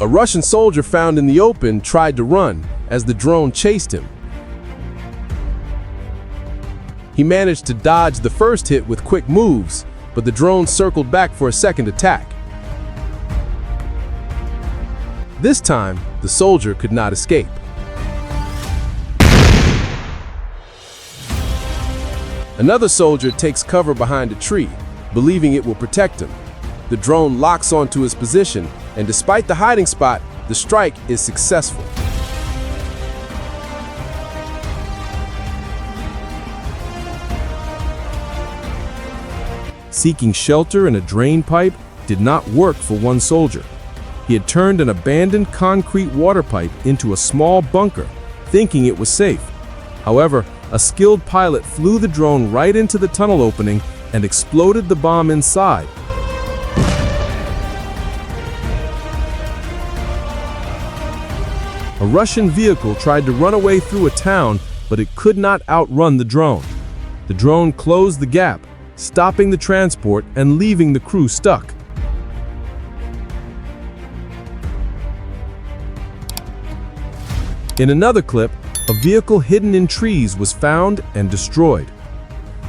A Russian soldier found in the open tried to run as the drone chased him. He managed to dodge the first hit with quick moves, but the drone circled back for a second attack. This time, the soldier could not escape. Another soldier takes cover behind a tree, believing it will protect him. The drone locks onto his position, and despite the hiding spot, the strike is successful. Seeking shelter in a drain pipe did not work for one soldier. He had turned an abandoned concrete water pipe into a small bunker, thinking it was safe. However, a skilled pilot flew the drone right into the tunnel opening and exploded the bomb inside. A Russian vehicle tried to run away through a town, but it could not outrun the drone. The drone closed the gap, stopping the transport and leaving the crew stuck. In another clip, a vehicle hidden in trees was found and destroyed.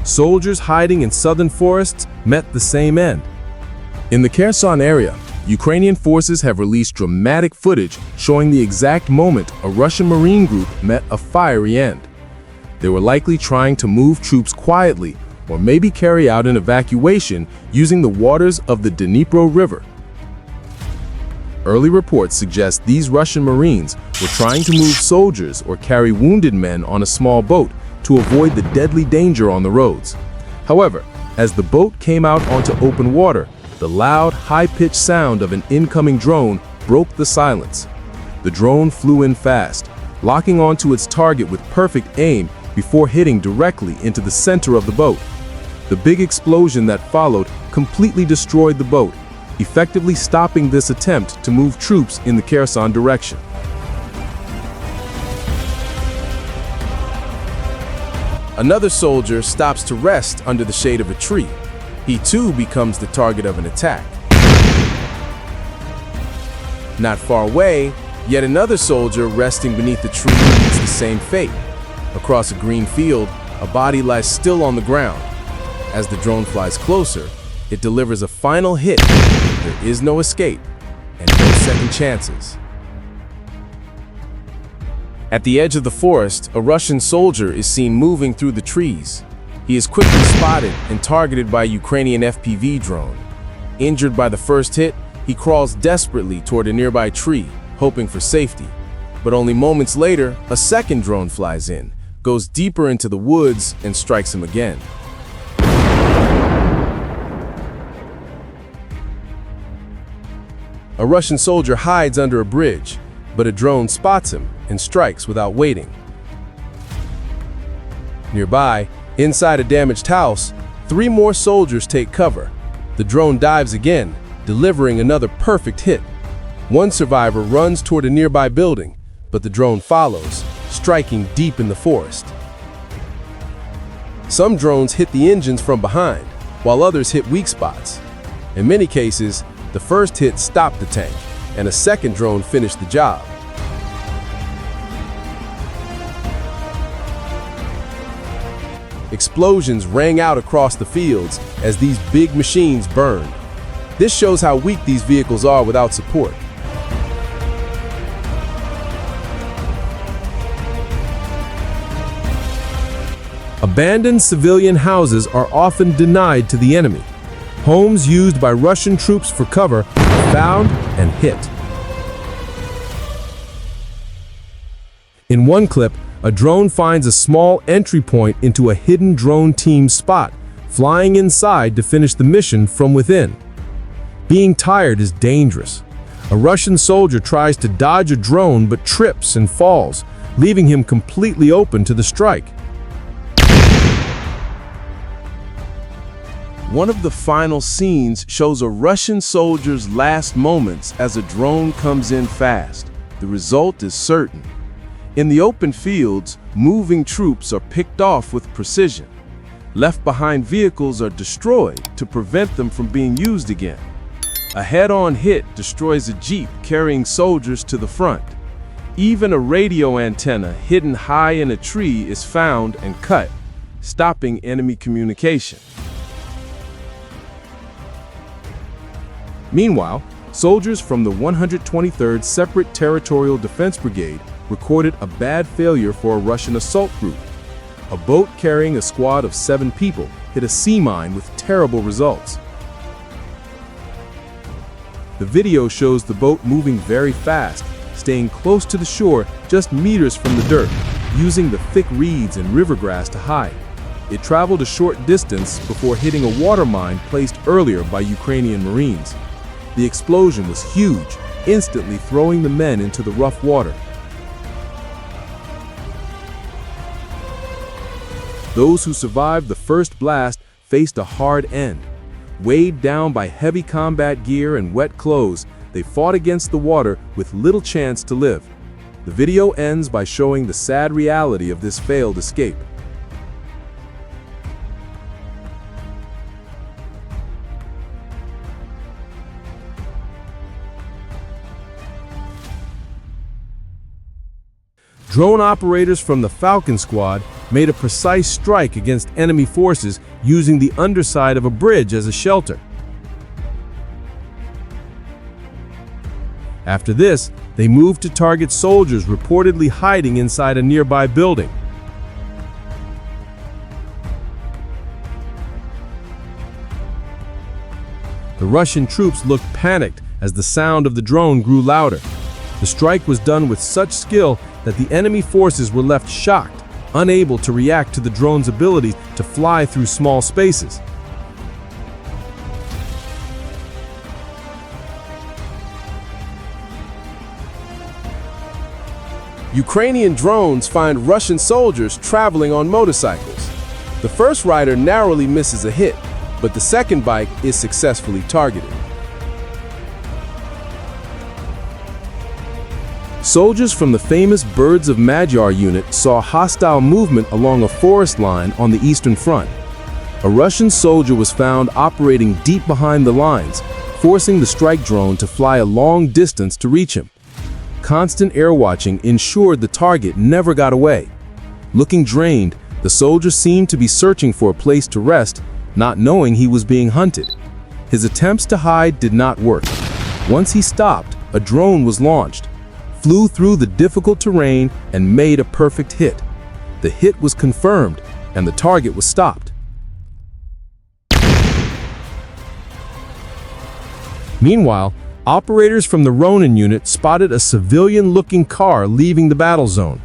Soldiers hiding in southern forests met the same end. In the Kherson area, Ukrainian forces have released dramatic footage showing the exact moment a Russian Marine group met a fiery end. They were likely trying to move troops quietly or maybe carry out an evacuation using the waters of the Dnipro River. Early reports suggest these Russian Marines were trying to move soldiers or carry wounded men on a small boat to avoid the deadly danger on the roads. However, as the boat came out onto open water, the loud, high-pitched sound of an incoming drone broke the silence. The drone flew in fast, locking onto its target with perfect aim before hitting directly into the center of the boat. The big explosion that followed completely destroyed the boat, effectively stopping this attempt to move troops in the Kherson direction. Another soldier stops to rest under the shade of a tree. He too becomes the target of an attack. Not far away, yet another soldier resting beneath the tree meets the same fate. Across a green field, a body lies still on the ground. As the drone flies closer, it delivers a final hit. There is no escape and no second chances. At the edge of the forest, a Russian soldier is seen moving through the trees. He is quickly spotted and targeted by a Ukrainian FPV drone. Injured by the first hit, he crawls desperately toward a nearby tree, hoping for safety. But only moments later, a second drone flies in, goes deeper into the woods, and strikes him again. A Russian soldier hides under a bridge, but a drone spots him and strikes without waiting. Nearby, inside a damaged house, 3 more soldiers take cover. The drone dives again, delivering another perfect hit. One survivor runs toward a nearby building, but the drone follows, striking deep in the forest. Some drones hit the engines from behind, while others hit weak spots. In many cases, the first hit stopped the tank, and a second drone finished the job. Explosions rang out across the fields as these big machines burned. This shows how weak these vehicles are without support. Abandoned civilian houses are often denied to the enemy. Homes used by Russian troops for cover are found and hit. In one clip, a drone finds a small entry point into a hidden drone team spot, flying inside to finish the mission from within. Being tired is dangerous. A Russian soldier tries to dodge a drone but trips and falls, leaving him completely open to the strike. One of the final scenes shows a Russian soldier's last moments as a drone comes in fast. The result is certain. In the open fields, moving troops are picked off with precision. Left behind vehicles are destroyed to prevent them from being used again. A head-on hit destroys a jeep carrying soldiers to the front. Even a radio antenna hidden high in a tree is found and cut, stopping enemy communication. Meanwhile, soldiers from the 123rd Separate Territorial Defense Brigade recorded a bad failure for a Russian assault group. A boat carrying a squad of 7 people hit a sea mine with terrible results. The video shows the boat moving very fast, staying close to the shore just meters from the dirt, using the thick reeds and river grass to hide. It traveled a short distance before hitting a water mine placed earlier by Ukrainian Marines. The explosion was huge, instantly throwing the men into the rough water. Those who survived the first blast faced a hard end. Weighed down by heavy combat gear and wet clothes, they fought against the water with little chance to live. The video ends by showing the sad reality of this failed escape. Drone operators from the Falcon Squad made a precise strike against enemy forces using the underside of a bridge as a shelter. After this, they moved to target soldiers reportedly hiding inside a nearby building. The Russian troops looked panicked as the sound of the drone grew louder. The strike was done with such skill that the enemy forces were left shocked, unable to react to the drone's ability to fly through small spaces. Ukrainian drones find Russian soldiers traveling on motorcycles. The first rider narrowly misses a hit, but the second bike is successfully targeted. Soldiers from the famous Birds of Magyar unit saw hostile movement along a forest line on the Eastern Front. A Russian soldier was found operating deep behind the lines, forcing the strike drone to fly a long distance to reach him. Constant air watching ensured the target never got away. Looking drained, the soldier seemed to be searching for a place to rest, not knowing he was being hunted. His attempts to hide did not work. Once he stopped, a drone was launched, flew through the difficult terrain, and made a perfect hit. The hit was confirmed, and the target was stopped. Meanwhile, operators from the Ronin unit spotted a civilian-looking car leaving the battle zone.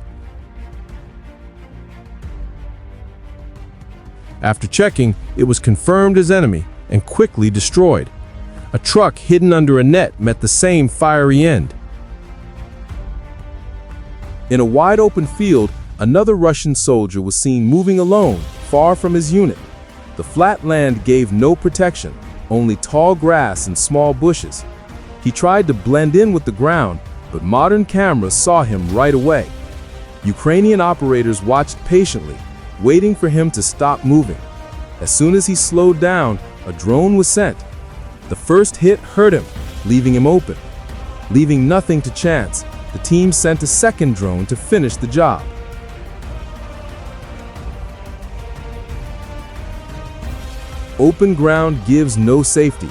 After checking, it was confirmed as enemy and quickly destroyed. A truck hidden under a net met the same fiery end. In a wide-open field, another Russian soldier was seen moving alone, far from his unit. The flat land gave no protection, only tall grass and small bushes. He tried to blend in with the ground, but modern cameras saw him right away. Ukrainian operators watched patiently, waiting for him to stop moving. As soon as he slowed down, a drone was sent. The first hit hurt him, leaving him open. Leaving nothing to chance, the team sent a second drone to finish the job. Open ground gives no safety.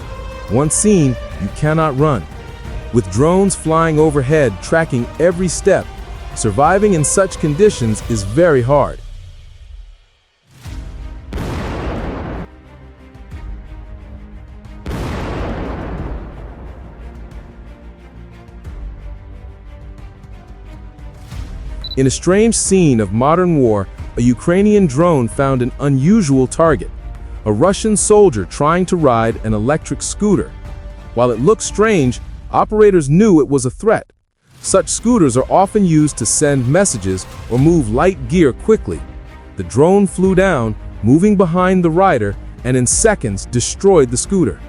Once seen, you cannot run. With drones flying overhead, tracking every step, surviving in such conditions is very hard. In a strange scene of modern war, a Ukrainian drone found an unusual target, a Russian soldier trying to ride an electric scooter. While it looked strange, operators knew it was a threat. Such scooters are often used to send messages or move light gear quickly. The drone flew down, moving behind the rider, and in seconds destroyed the scooter.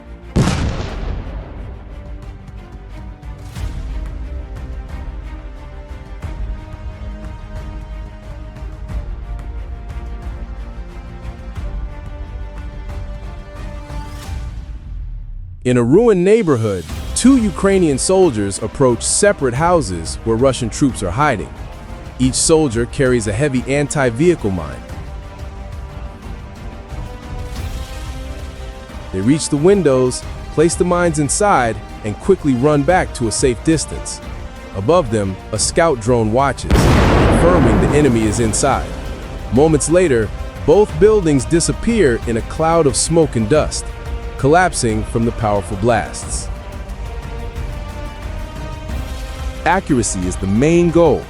In a ruined neighborhood, two Ukrainian soldiers approach separate houses where Russian troops are hiding. Each soldier carries a heavy anti-vehicle mine. They reach the windows, place the mines inside, and quickly run back to a safe distance. Above them, a scout drone watches, confirming the enemy is inside. Moments later, both buildings disappear in a cloud of smoke and dust, collapsing from the powerful blasts. Accuracy is the main goal.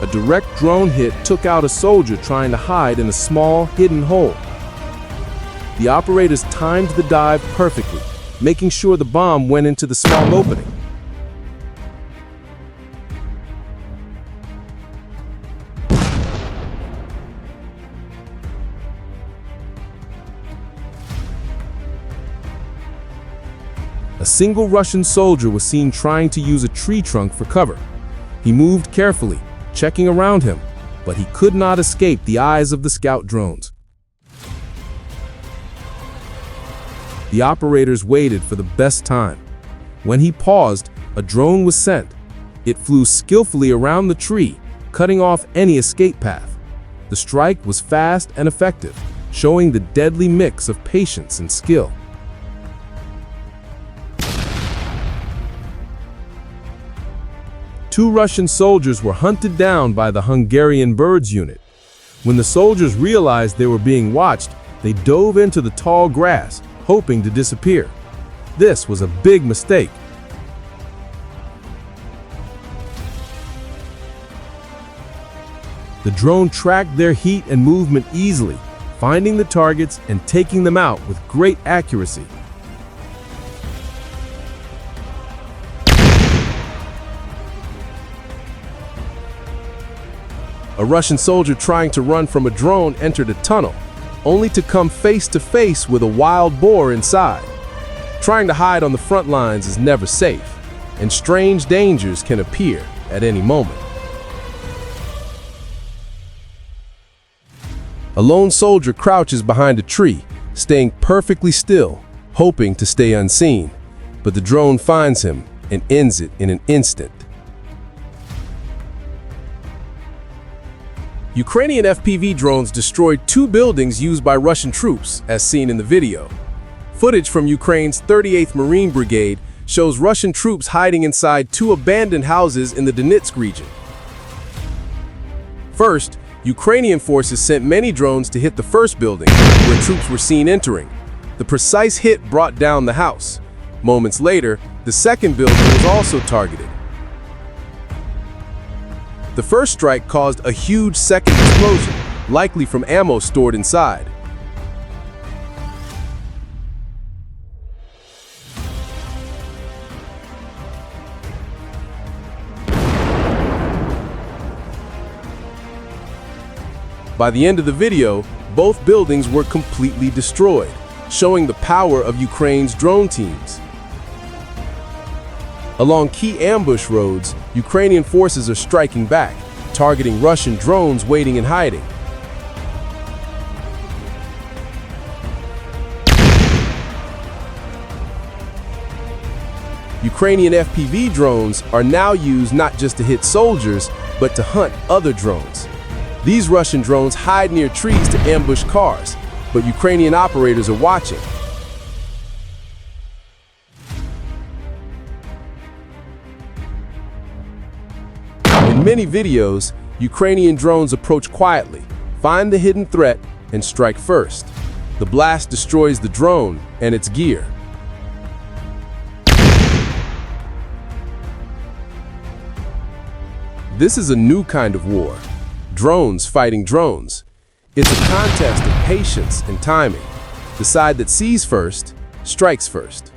A direct drone hit took out a soldier trying to hide in a small, hidden hole. The operators timed the dive perfectly, making sure the bomb went into the small opening. A single Russian soldier was seen trying to use a tree trunk for cover. He moved carefully, checking around him, but he could not escape the eyes of the scout drones. The operators waited for the best time. When he paused, a drone was sent. It flew skillfully around the tree, cutting off any escape path. The strike was fast and effective, showing the deadly mix of patience and skill. Two Russian soldiers were hunted down by the Hungarian birds unit. When the soldiers realized they were being watched, they dove into the tall grass, hoping to disappear. This was a big mistake. The drone tracked their heat and movement easily, finding the targets and taking them out with great accuracy. A Russian soldier trying to run from a drone entered a tunnel, only to come face to face with a wild boar inside. Trying to hide on the front lines is never safe, and strange dangers can appear at any moment. A lone soldier crouches behind a tree, staying perfectly still, hoping to stay unseen, but the drone finds him and ends it in an instant. Ukrainian FPV drones destroyed two buildings used by Russian troops, as seen in the video. Footage from Ukraine's 38th Marine Brigade shows Russian troops hiding inside two abandoned houses in the Donetsk region. First, Ukrainian forces sent many drones to hit the first building, where troops were seen entering. The precise hit brought down the house. Moments later, the second building was also targeted. The first strike caused a huge second explosion, likely from ammo stored inside. By the end of the video, both buildings were completely destroyed, showing the power of Ukraine's drone teams. Along key ambush roads, Ukrainian forces are striking back, targeting Russian drones waiting in hiding. Ukrainian FPV drones are now used not just to hit soldiers, but to hunt other drones. These Russian drones hide near trees to ambush cars, but Ukrainian operators are watching. In many videos, Ukrainian drones approach quietly, find the hidden threat, and strike first. The blast destroys the drone and its gear. This is a new kind of war. Drones fighting drones. It's a contest of patience and timing. The side that sees first, strikes first.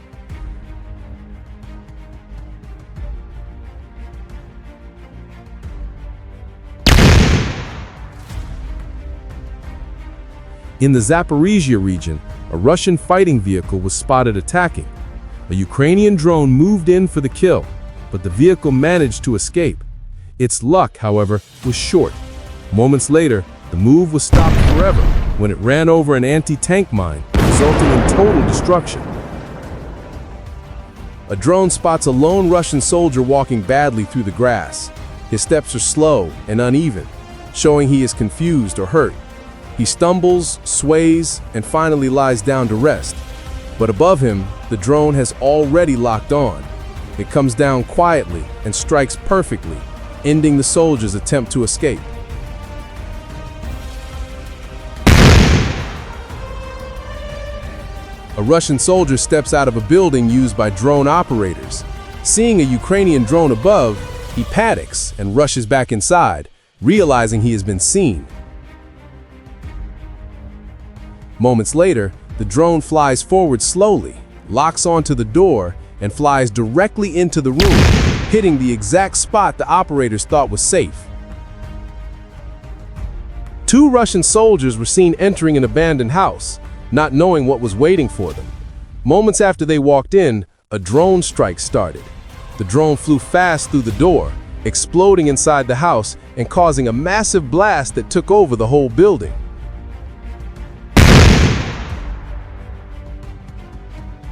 In the Zaporizhia region, a Russian fighting vehicle was spotted attacking. A Ukrainian drone moved in for the kill, but the vehicle managed to escape. Its luck, however, was short. Moments later, the move was stopped forever when it ran over an anti-tank mine, resulting in total destruction. A drone spots a lone Russian soldier walking badly through the grass. His steps are slow and uneven, showing he is confused or hurt. He stumbles, sways, and finally lies down to rest. But above him, the drone has already locked on. It comes down quietly and strikes perfectly, ending the soldier's attempt to escape. A Russian soldier steps out of a building used by drone operators. Seeing a Ukrainian drone above, he panics and rushes back inside, realizing he has been seen. Moments later, the drone flies forward slowly, locks onto the door, and flies directly into the room, hitting the exact spot the operators thought was safe. Two Russian soldiers were seen entering an abandoned house, not knowing what was waiting for them. Moments after they walked in, a drone strike started. The drone flew fast through the door, exploding inside the house and causing a massive blast that took over the whole building.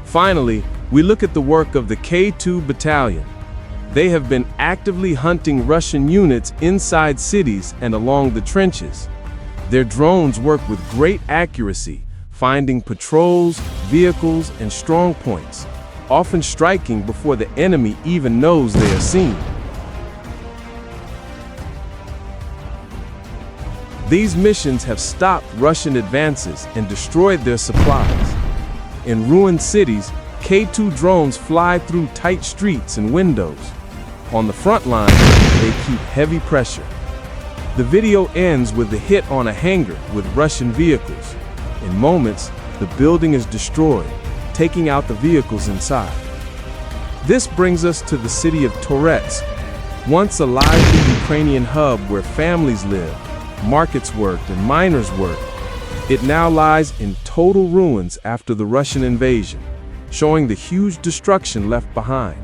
Finally, we look at the work of the K2 Battalion. They have been actively hunting Russian units inside cities and along the trenches. Their drones work with great accuracy, finding patrols, vehicles, and strong points, often striking before the enemy even knows they are seen. These missions have stopped Russian advances and destroyed their supplies. In ruined cities, K2 drones fly through tight streets and windows. On the front line, they keep heavy pressure. The video ends with the hit on a hangar with Russian vehicles. In moments, the building is destroyed, taking out the vehicles inside. This brings us to the city of Pokrovsk, once a lively Ukrainian hub where families lived, markets worked, and miners worked. It now lies in total ruins after the Russian invasion, showing the huge destruction left behind.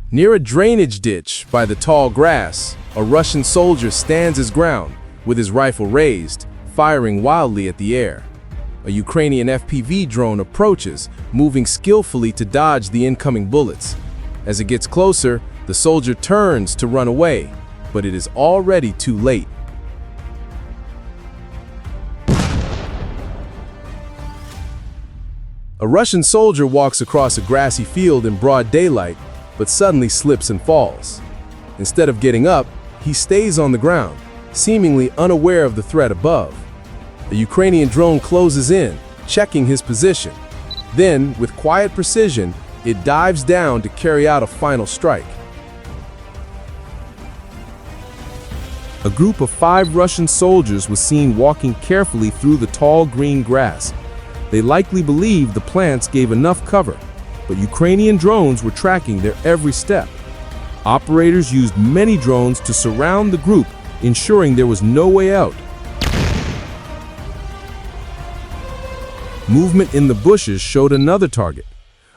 Near a drainage ditch by the tall grass, a Russian soldier stands his ground, with his rifle raised, firing wildly at the air. A Ukrainian FPV drone approaches, moving skillfully to dodge the incoming bullets. As it gets closer, the soldier turns to run away, but it is already too late. A Russian soldier walks across a grassy field in broad daylight, but suddenly slips and falls. Instead of getting up, he stays on the ground, seemingly unaware of the threat above. A Ukrainian drone closes in, checking his position. Then, with quiet precision, it dives down to carry out a final strike. A group of 5 Russian soldiers was seen walking carefully through the tall green grass. They likely believed the plants gave enough cover, but Ukrainian drones were tracking their every step. Operators used many drones to surround the group, ensuring there was no way out. Movement in the bushes showed another target.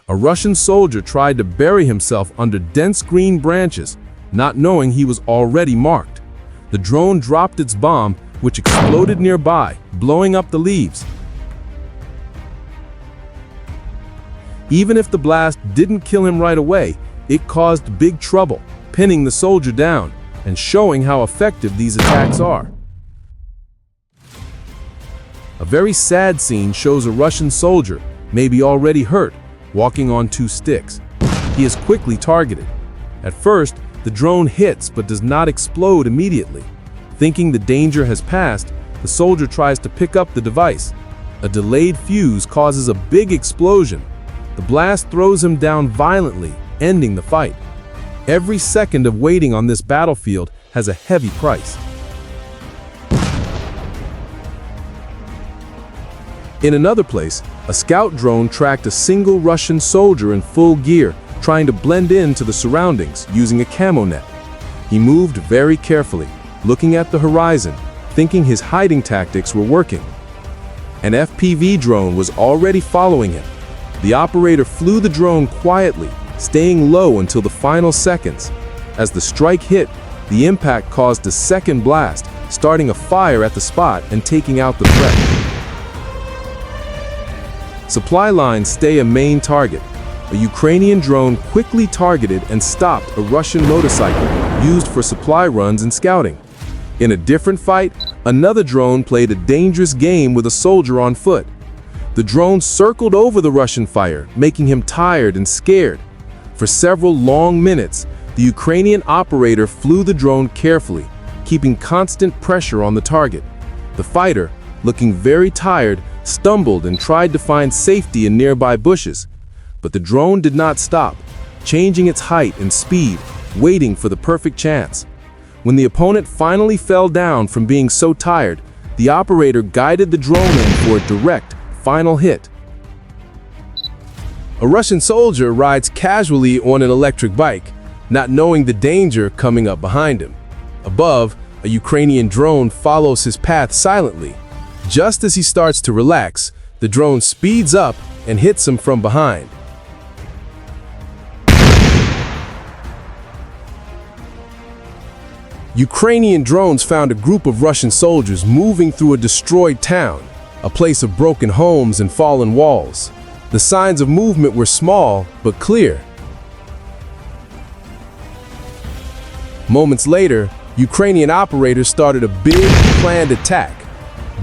A Russian soldier tried to bury himself under dense green branches, not knowing he was already marked. The drone dropped its bomb, which exploded nearby, blowing up the leaves. Even if the blast didn't kill him right away, it caused big trouble, pinning the soldier down and showing how effective these attacks are. A very sad scene shows a Russian soldier, maybe already hurt, walking on 2 sticks. He is quickly targeted. At first, the drone hits but does not explode immediately. Thinking the danger has passed, the soldier tries to pick up the device. A delayed fuse causes a big explosion. The blast throws him down violently, ending the fight. Every second of waiting on this battlefield has a heavy price. In another place, a scout drone tracked a single Russian soldier in full gear, trying to blend into the surroundings using a camo net. He moved very carefully, looking at the horizon, thinking his hiding tactics were working. An FPV drone was already following him. The operator flew the drone quietly, staying low until the final seconds. As the strike hit, the impact caused a second blast, starting a fire at the spot and taking out the threat. Supply lines stay a main target. A Ukrainian drone quickly targeted and stopped a Russian motorcycle used for supply runs and scouting. In a different fight, another drone played a dangerous game with a soldier on foot. The drone circled over the Russian fire, making him tired and scared. For several long minutes, the Ukrainian operator flew the drone carefully, keeping constant pressure on the target. The fighter, looking very tired, stumbled and tried to find safety in nearby bushes. But the drone did not stop, changing its height and speed, waiting for the perfect chance. When the opponent finally fell down from being so tired, the operator guided the drone in for a direct, final hit. A Russian soldier rides casually on an electric bike, not knowing the danger coming up behind him. Above, a Ukrainian drone follows his path silently. Just as he starts to relax, the drone speeds up and hits him from behind. Ukrainian drones found a group of Russian soldiers moving through a destroyed town, a place of broken homes and fallen walls. The signs of movement were small but clear. Moments later, Ukrainian operators started a big, planned attack.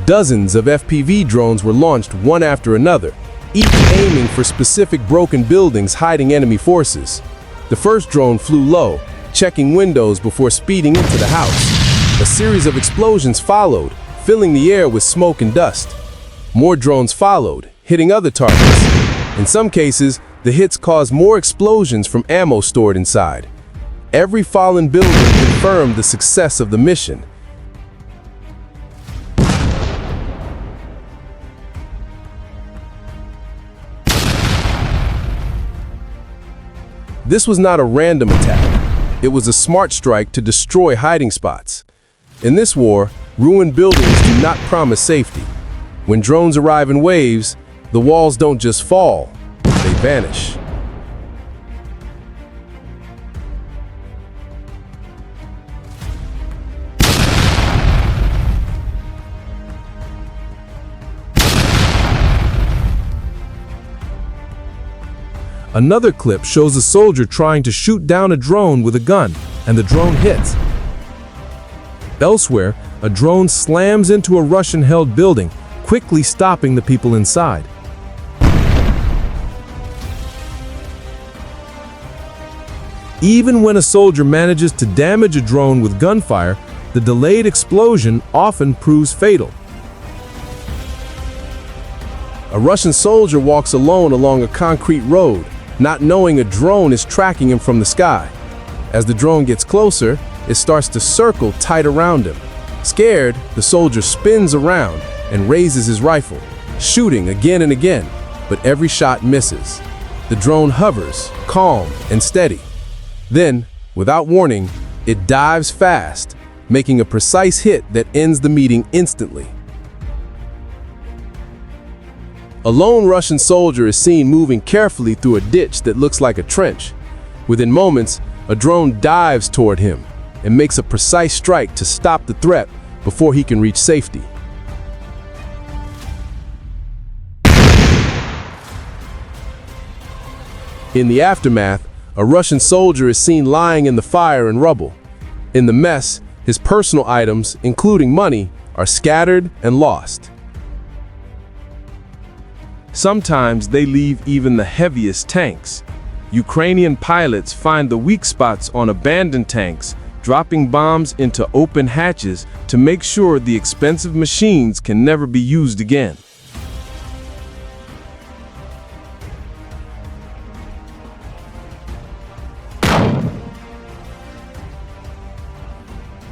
Dozens of FPV drones were launched one after another, each aiming for specific broken buildings hiding enemy forces. The first drone flew low, checking windows before speeding into the house. A series of explosions followed, filling the air with smoke and dust. More drones followed, hitting other targets. In some cases, the hits caused more explosions from ammo stored inside. Every fallen building confirmed the success of the mission. This was not a random attack. It was a smart strike to destroy hiding spots. In this war, ruined buildings do not promise safety. When drones arrive in waves, the walls don't just fall, they vanish. Another clip shows a soldier trying to shoot down a drone with a gun, and the drone hits. Elsewhere, a drone slams into a Russian-held building, quickly stopping the people inside. Even when a soldier manages to damage a drone with gunfire, the delayed explosion often proves fatal. A Russian soldier walks alone along a concrete road, not knowing a drone is tracking him from the sky. As the drone gets closer, it starts to circle tight around him. Scared, the soldier spins around and raises his rifle, shooting again and again, but every shot misses. The drone hovers, calm and steady. Then, without warning, it dives fast, making a precise hit that ends the meeting instantly. A lone Russian soldier is seen moving carefully through a ditch that looks like a trench. Within moments, a drone dives toward him and makes a precise strike to stop the threat before he can reach safety. In the aftermath, a Russian soldier is seen lying in the fire and rubble. In the mess, his personal items, including money, are scattered and lost. Sometimes they leave even the heaviest tanks. Ukrainian pilots find the weak spots on abandoned tanks, dropping bombs into open hatches to make sure the expensive machines can never be used again.